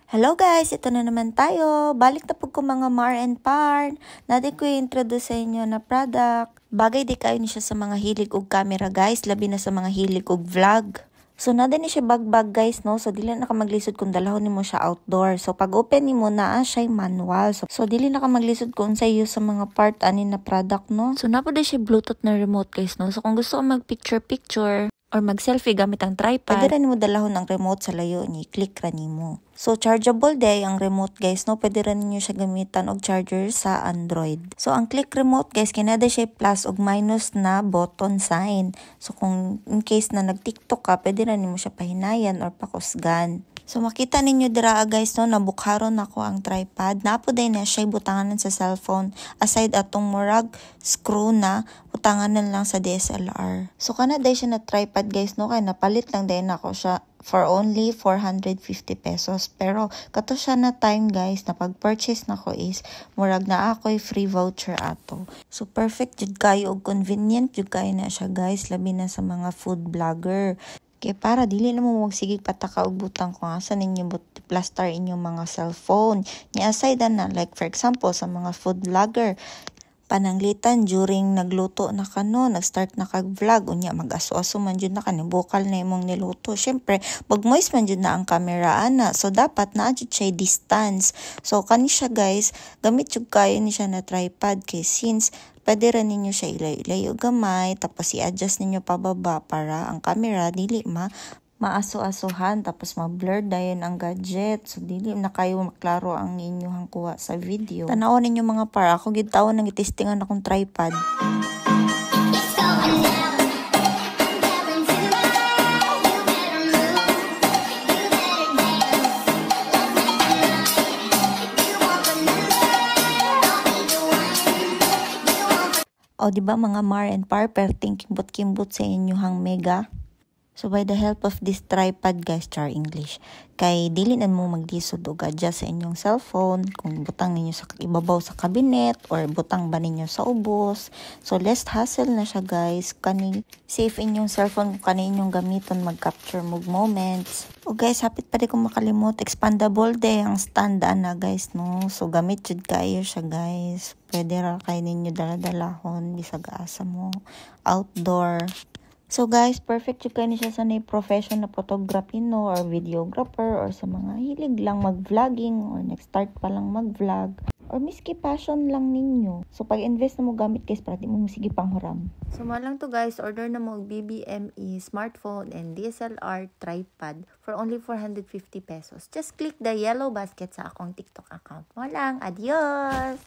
Hello guys, ito na naman tayo. Balik na po ko mga Mar and Par. Natin ko i-introduce sa inyo na product. Bagay di kayo ni siya sa mga hilig og camera guys, labi na sa mga hilig og vlog. So nada ni siya bagbag guys no, so dili na ka maglisod kung dalahon nimo siya outdoor. So pag open nimo naa siya manual. So dili na ka maglisod kung sa iyo sa mga part ani na product no. So napo di siya Bluetooth na remote guys no. So kung gusto ko mag picture or mag-selfie gamit ang tripod, pwede rin mo dalahon ang remote sa layo ni click ra nimo. So chargeable day ang remote guys no, pwede rin niyo siya gamitan og charger sa Android. So ang click remote guys kinada siya plus og minus na button sign. So kung in case na nag-TikTok ka, pwede rin nimo siya pahinayan or pakusgan. So makita ninyo dira guys no, nabukharon nako ang tripod. Napo day na siya butanganan sa cellphone. Aside atong murag screw na butanganan lang sa DSLR. So kana day siya na tripod guys no, kay napalit lang day nako siya for only 450 pesos. Pero kato siya na time guys na pag-purchase nako is murag na ako'y free voucher ato. So perfect jud kayo og convenient jud kayo na siya guys, labi na sa mga food vlogger. Kaya para dili na mo magsigig pataka og butang kung asa ninyo plaster inyong mga cellphone. Ni aside na like for example sa mga food vlogger, pananglitan during nagluto na kano, nag-start na kag-vlog, unya mag-aso-aso man jud na kanibukal na imong niluto. Syempre, mag-moist man jud na ang camera ana. So dapat na jud siya distance. So kani siya guys, gamit jud kayo ni siya na tripod kay since pwede rin ninyo siya ilayo gamay, tapos i-adjust ninyo pababa para ang camera dili maaso-asuhan, tapos ma-blur dayon ang gadget. So dili na kayo maklaro ang inyong kuha sa video. Tanawon ninyo mga par, ako gid tawon nang itestingan akong tripod. O diba mga Mar and Par, perting kimbot-kimbot sa inyong mega. So by the help of this tripod guys, char English, kay dili na mo maglisod og adjust sa inyong cellphone kung butang ninyo sa ibabaw sa cabinet or butang ba ninyo sa ubos. So less hassle na siya guys, kani safe inyong cellphone kung kani inyong gamiton mag-capture mo moments. O guys, hapit pa di ko makalimot, expandable day ang stand na guys no. So gamit jud kayo siya guys. Pwede ra kay ninyo dala-dalahon bisag asa mo outdoor. So guys, perfect yung kayo siya sa profession na photography no, or videographer, or sa mga hilig lang mag-vlogging, or nag-start pa lang mag-vlog, or miski passion lang ninyo. So pag-invest na mo gamit guys, para di mo sige panghuram. So lang to guys, order na mo BBME smartphone and DSLR tripod for only 450 pesos. Just click the yellow basket sa akong TikTok account. Mo lang, adios!